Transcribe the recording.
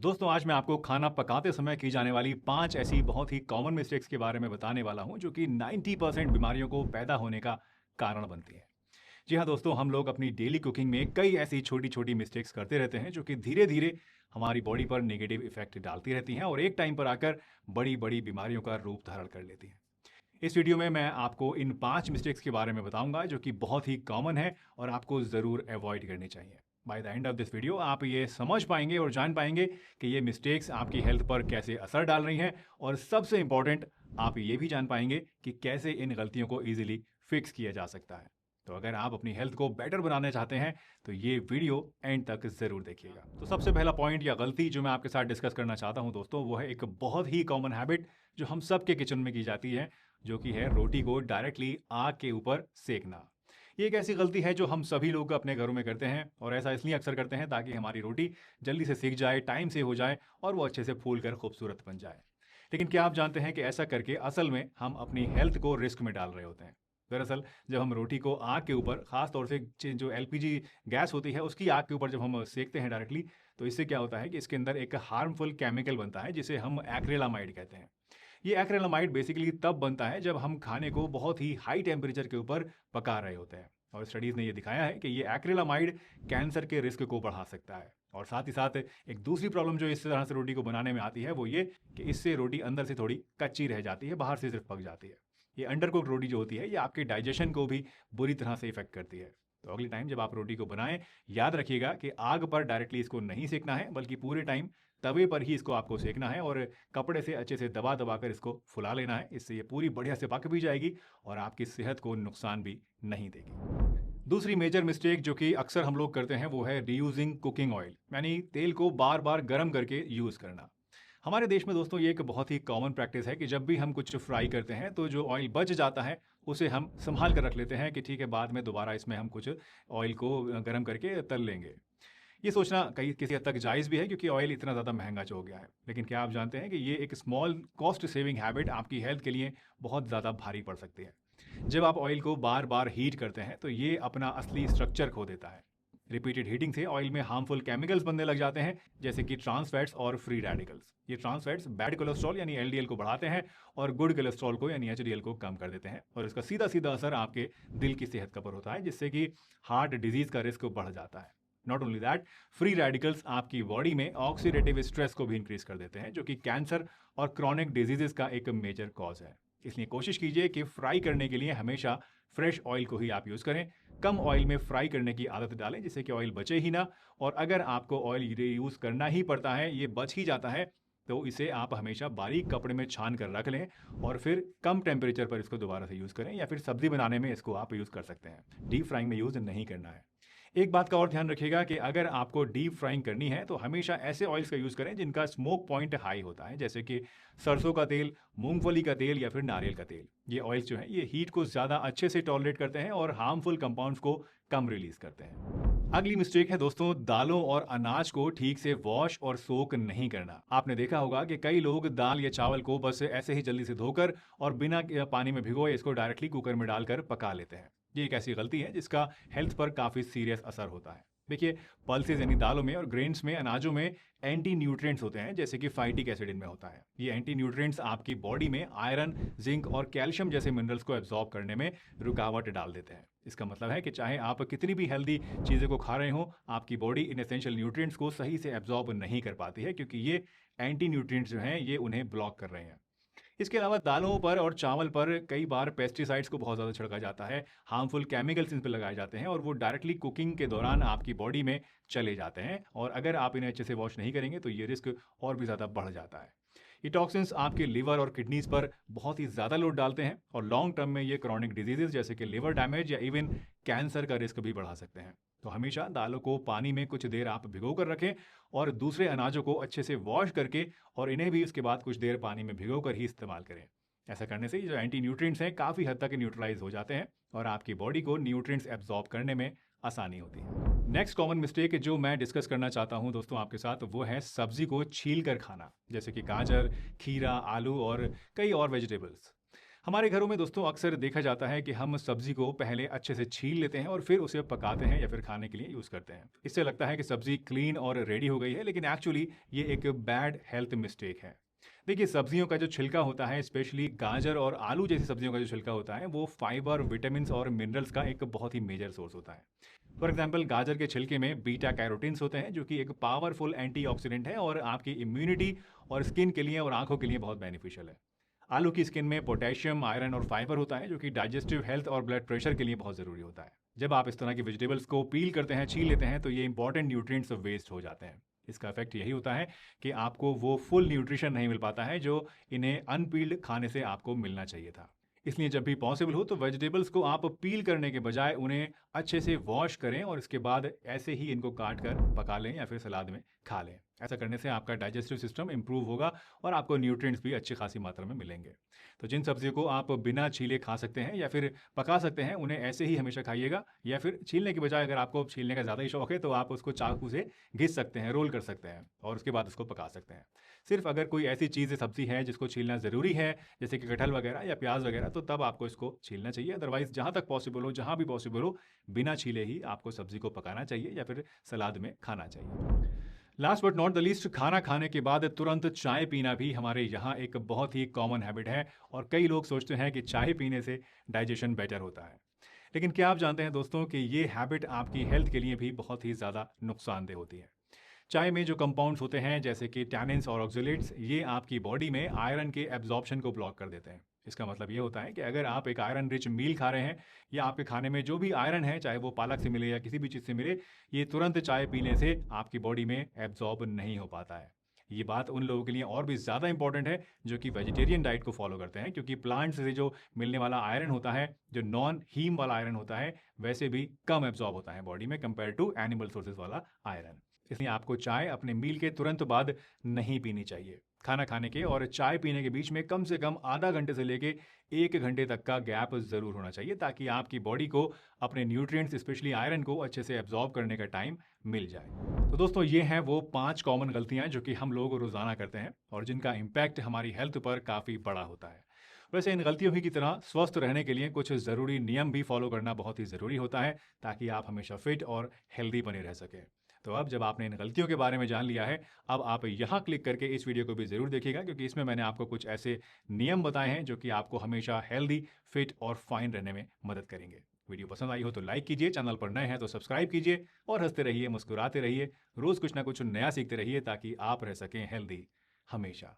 दोस्तों आज मैं आपको खाना पकाते समय की जाने वाली 5 ऐसी बहुत ही कॉमन मिस्टेक्स के बारे में बताने वाला हूं जो कि 90% बीमारियों को पैदा होने का कारण बनती हैं। जी हाँ दोस्तों, हम लोग अपनी डेली कुकिंग में कई ऐसी छोटी छोटी मिस्टेक्स करते रहते हैं जो कि धीरे धीरे हमारी बॉडी पर नेगेटिव इफेक्ट डालती रहती हैं और एक टाइम पर आकर बड़ी बड़ी बीमारियों का रूप धारण कर लेती हैं। इस वीडियो में मैं आपको इन 5 मिस्टेक्स के बारे में बताऊंगा जो कि बहुत ही कॉमन है और आपको ज़रूर अवॉइड करनी चाहिए। By the end of this video आप ये समझ पाएंगे और जान पाएंगे कि ये मिस्टेक्स आपकी हेल्थ पर कैसे असर डाल रही हैं और सबसे इंपॉर्टेंट आप ये भी जान पाएंगे कि कैसे इन गलतियों को ईजिली फिक्स किया जा सकता है। तो अगर आप अपनी हेल्थ को बेटर बनाना चाहते हैं तो ये वीडियो एंड तक ज़रूर देखिएगा। तो सबसे पहला पॉइंट या गलती जो मैं आपके साथ डिस्कस करना चाहता हूं दोस्तों, वो है एक बहुत ही कॉमन हैबिट जो हम सबके किचन में की जाती है, जो कि है रोटी को डायरेक्टली आग के ऊपर सेकना। ये एक ऐसी गलती है जो हम सभी लोग अपने घरों में करते हैं और ऐसा इसलिए अक्सर करते हैं ताकि हमारी रोटी जल्दी से सीख जाए, टाइम से हो जाए और वो अच्छे से फूल कर खूबसूरत बन जाए। लेकिन क्या आप जानते हैं कि ऐसा करके असल में हम अपनी हेल्थ को रिस्क में डाल रहे होते हैं। दरअसल जब हम रोटी को आग के ऊपर, खास तौर से जो एलपीजी गैस होती है उसकी आग के ऊपर जब हम सेकते हैं डायरेक्टली, तो इससे क्या होता है कि इसके अंदर एक हार्मफुल केमिकल बनता है जिसे हम एक्रेलामाइड कहते हैं। ये एक्रेलामाइड बेसिकली तब बनता है जब हम खाने को बहुत ही हाई टेम्परेचर के ऊपर पका रहे होते हैं और स्टडीज ने ये दिखाया है कि ये एक्रेलामाइड कैंसर के रिस्क को बढ़ा सकता है। और साथ ही साथ एक दूसरी प्रॉब्लम जो इस तरह से रोटी को बनाने में आती है वो ये कि इससे रोटी अंदर से थोड़ी कच्ची रह जाती है, बाहर से सिर्फ पक जाती है। ये अंडर कुक्ड रोटी जो होती है ये आपके डाइजेशन को भी बुरी तरह से इफेक्ट करती है। तो अगली टाइम जब आप रोटी को बनाएं, याद रखिएगा कि आग पर डायरेक्टली इसको नहीं सेकना है, बल्कि पूरे टाइम तवे पर ही इसको आपको सेकना है और कपड़े से अच्छे से दबा दबा कर इसको फुला लेना है। इससे ये पूरी बढ़िया से पक भी जाएगी और आपकी सेहत को नुकसान भी नहीं देगी। दूसरी मेजर मिस्टेक जो कि अक्सर हम लोग करते हैं वो है रीयूजिंग कुकिंग ऑयल, यानी तेल को बार बार गर्म करके यूज़ करना। हमारे देश में दोस्तों ये एक बहुत ही कॉमन प्रैक्टिस है कि जब भी हम कुछ फ्राई करते हैं तो जो ऑयल बच जाता है उसे हम संभाल कर रख लेते हैं कि ठीक है, बाद में दोबारा इसमें हम कुछ ऑयल को गर्म करके तल लेंगे। ये सोचना कई किसी हद तक जायज़ भी है क्योंकि ऑयल इतना ज़्यादा महंगा जो हो गया है। लेकिन क्या आप जानते हैं कि ये एक स्मॉल कॉस्ट सेविंग हैबिट आपकी हेल्थ के लिए बहुत ज़्यादा भारी पड़ सकती है। जब आप ऑयल को बार बार हीट करते हैं तो ये अपना असली स्ट्रक्चर खो देता है। रिपीटेड हीटिंग से ऑयल में हार्मफुल केमिकल्स बनने लग जाते हैं, जैसे कि ट्रांस फैट्स और फ्री रेडिकल्स। ये ट्रांस फैट्स बैड कोलेस्ट्रॉल यानी एलडीएल को बढ़ाते हैं और गुड कोलेस्ट्रॉल को यानी एचडीएल को कम कर देते हैं और इसका सीधा सीधा असर आपके दिल की सेहत का पर होता है, जिससे कि हार्ट डिजीज का रिस्क बढ़ जाता है। Not only that, free radicals आपकी बॉडी में ऑक्सीडेटिव स्ट्रेस को भी इंक्रीज कर देते हैं, जो कि कैंसर और क्रॉनिक डिजीजेस का एक मेजर कॉज है। इसलिए कोशिश कीजिए कि फ्राई करने के लिए हमेशा फ्रेश ऑयल को ही आप यूज़ करें। कम ऑयल में फ्राई करने की आदत डालें जिससे कि ऑयल बचे ही ना, और अगर आपको ऑयल यूज़ करना ही पड़ता है, ये बच ही जाता है, तो इसे आप हमेशा बारीक कपड़े में छान कर रख लें और फिर कम टेम्परेचर पर इसको दोबारा से यूज़ करें, या फिर सब्जी बनाने में इसको आप यूज़ कर सकते हैं। डीप फ्राइंग में यूज़ नहीं करना है। एक बात का और ध्यान रखिएगा कि अगर आपको डीप फ्राइंग करनी है तो हमेशा ऐसे ऑयल्स का यूज़ करें जिनका स्मोक पॉइंट हाई होता है, जैसे कि सरसों का तेल, मूंगफली का तेल या फिर नारियल का तेल। ये ऑयल्स जो हैं ये हीट को ज़्यादा अच्छे से टॉलरेट करते हैं और हार्मफुल कंपाउंड्स को कम रिलीज करते हैं। अगली मिस्टेक है दोस्तों, दालों और अनाज को ठीक से वॉश और सोक नहीं करना। आपने देखा होगा कि कई लोग दाल या चावल को बस ऐसे ही जल्दी से धोकर और बिना पानी में भिगोए इसको डायरेक्टली कुकर में डालकर पका लेते हैं। ये एक ऐसी गलती है जिसका हेल्थ पर काफ़ी सीरियस असर होता है। देखिए, पल्सेस यानी दालों में और ग्रेन्स में, अनाजों में एंटी न्यूट्रिएंट्स होते हैं, जैसे कि फाइटिक एसिड इनमें होता है। ये एंटी न्यूट्रिएंट्स आपकी बॉडी में आयरन, जिंक और कैल्शियम जैसे मिनरल्स को एब्जॉर्ब करने में रुकावट डाल देते हैं। इसका मतलब है कि चाहे आप कितनी भी हेल्दी चीज़ें को खा रहे हो, आपकी बॉडी इन एसेंशियल न्यूट्रिएंट्स को सही से एब्जॉर्ब नहीं कर पाती है, क्योंकि ये एंटी न्यूट्रिएंट्स जो हैं ये उन्हें ब्लॉक कर रहे हैं। इसके अलावा दालों पर और चावल पर कई बार पेस्टिसाइड्स को बहुत ज़्यादा छिड़का जाता है, हार्मफुल केमिकल्स इन पर लगाए जाते हैं और वो डायरेक्टली कुकिंग के दौरान आपकी बॉडी में चले जाते हैं, और अगर आप इन्हें अच्छे से वॉश नहीं करेंगे तो ये रिस्क और भी ज़्यादा बढ़ जाता है। ये टॉक्सिन्स आपके लिवर और किडनीज पर बहुत ही ज़्यादा लोड डालते हैं और लॉन्ग टर्म में ये क्रॉनिक डिजीजेज जैसे कि लिवर डैमेज या इवन कैंसर का रिस्क भी बढ़ा सकते हैं। तो हमेशा दालों को पानी में कुछ देर आप भिगो कर रखें और दूसरे अनाजों को अच्छे से वॉश करके और इन्हें भी उसके बाद कुछ देर पानी में भिगो कर ही इस्तेमाल करें। ऐसा करने से जो एंटी न्यूट्रिएंट्स हैं काफ़ी हद तक न्यूट्रलाइज हो जाते हैं और आपकी बॉडी को न्यूट्रिएंट्स एब्जॉर्ब करने में आसानी होती है। नेक्स्ट कॉमन मिस्टेक जो मैं डिस्कस करना चाहता हूं दोस्तों आपके साथ, वो है सब्जी को छील कर खाना, जैसे कि गाजर, खीरा, आलू और कई और वेजिटेबल्स। हमारे घरों में दोस्तों अक्सर देखा जाता है कि हम सब्जी को पहले अच्छे से छील लेते हैं और फिर उसे पकाते हैं या फिर खाने के लिए यूज़ करते हैं। इससे लगता है कि सब्जी क्लीन और रेडी हो गई है, लेकिन एक्चुअली ये एक बैड हेल्थ मिस्टेक है। देखिए, सब्जियों का जो छिलका होता है, स्पेशली गाजर और आलू जैसी सब्जियों का जो छिलका होता है, वो फाइबर, विटामिन्स और मिनरल्स का एक बहुत ही मेजर सोर्स होता है। फॉर एग्जाम्पल, गाजर के छिलके में बीटा कैरोटीन्स होते हैं, जो कि एक पावरफुल एंटीऑक्सीडेंट है और आपकी इम्यूनिटी और स्किन के लिए और आंखों के लिए बहुत बेनिफिशियल है। आलू की स्किन में पोटेशियम, आयरन और फाइबर होता है, जो कि डाइजेस्टिव हेल्थ और ब्लड प्रेशर के लिए बहुत ज़रूरी होता है। जब आप इस तरह की वेजिटेबल्स को पील करते हैं, छील लेते हैं, तो ये इंपॉर्टेंट न्यूट्रिएंट्स वेस्ट हो जाते हैं। इसका इफेक्ट यही होता है कि आपको वो फुल न्यूट्रिशन नहीं मिल पाता है जो इन्हें अनपील्ड खाने से आपको मिलना चाहिए था। इसलिए जब भी पॉसिबल हो तो वेजिटेबल्स को आप पील करने के बजाय उन्हें अच्छे से वॉश करें और इसके बाद ऐसे ही इनको काट कर पका लें या फिर सलाद में खा लें। ऐसा करने से आपका डाइजेस्टिव सिस्टम इंप्रूव होगा और आपको न्यूट्रिएंट्स भी अच्छी खासी मात्रा में मिलेंगे। तो जिन सब्जियों को आप बिना छीले खा सकते हैं या फिर पका सकते हैं, उन्हें ऐसे ही हमेशा खाइएगा, या फिर छीलने के बजाय अगर आपको छीलने का ज़्यादा ही शौक है तो आप उसको चाकू से घिस सकते हैं, रोल कर सकते हैं और उसके बाद उसको पका सकते हैं। सिर्फ अगर कोई ऐसी चीज़ सब्जी है जिसको छीलना ज़रूरी है, जैसे कि कटहल वगैरह या प्याज वगैरह, तो तब आपको इसको छीलना चाहिए। अदरवाइज जहाँ तक पॉसिबल हो, जहाँ भी पॉसिबल हो, बिना छीले ही आपको सब्जी को पकाना चाहिए या फिर सलाद में खाना चाहिए। Last but not the least, खाना खाने के बाद तुरंत चाय पीना भी हमारे यहाँ एक बहुत ही कॉमन हैबिट है और कई लोग सोचते हैं कि चाय पीने से डाइजेशन बेटर होता है। लेकिन क्या आप जानते हैं दोस्तों कि ये हैबिट आपकी हेल्थ के लिए भी बहुत ही ज़्यादा नुकसानदेह होती है। चाय में जो कंपाउंड्स होते हैं जैसे कि टैनिन्स और ऑक्सलेट्स, ये आपकी बॉडी में आयरन के एब्जॉर्प्शन को ब्लॉक कर देते हैं। इसका मतलब ये होता है कि अगर आप एक आयरन रिच मील खा रहे हैं या आपके खाने में जो भी आयरन है, चाहे वो पालक से मिले या किसी भी चीज़ से मिले, ये तुरंत चाय पीने से आपकी बॉडी में एब्जॉर्ब नहीं हो पाता है। ये बात उन लोगों के लिए और भी ज़्यादा इंपॉर्टेंट है जो कि वेजिटेरियन डाइट को फॉलो करते हैं, क्योंकि प्लांट से जो मिलने वाला आयरन होता है, जो नॉन हीम वाला आयरन होता है, वैसे भी कम एब्जॉर्ब होता है बॉडी में कंपेयर टू एनिमल सोर्सेज वाला आयरन। इसलिए आपको चाय अपने मील के तुरंत बाद नहीं पीनी चाहिए। खाना खाने के और चाय पीने के बीच में कम से कम आधा घंटे से लेके 1 घंटे तक का गैप ज़रूर होना चाहिए, ताकि आपकी बॉडी को अपने न्यूट्रिएंट्स, स्पेशली आयरन को अच्छे से एब्जॉर्ब करने का टाइम मिल जाए। तो दोस्तों, ये हैं वो 5 कॉमन गलतियां जो कि हम लोग रोज़ाना करते हैं और जिनका इम्पैक्ट हमारी हेल्थ पर काफ़ी बड़ा होता है। वैसे इन गलतियों ही की तरह स्वस्थ रहने के लिए कुछ ज़रूरी नियम भी फॉलो करना बहुत ही ज़रूरी होता है, ताकि आप हमेशा फिट और हेल्दी बने रह सकें। तो अब जब आपने इन गलतियों के बारे में जान लिया है, अब आप यहाँ क्लिक करके इस वीडियो को भी ज़रूर देखिएगा, क्योंकि इसमें मैंने आपको कुछ ऐसे नियम बताए हैं जो कि आपको हमेशा हेल्दी, फिट और फाइन रहने में मदद करेंगे। वीडियो पसंद आई हो तो लाइक कीजिए, चैनल पर नए हैं तो सब्सक्राइब कीजिए और हंसते रहिए, मुस्कुराते रहिए, रोज़ कुछ ना कुछ नया सीखते रहिए, ताकि आप रह सकें हेल्दी हमेशा।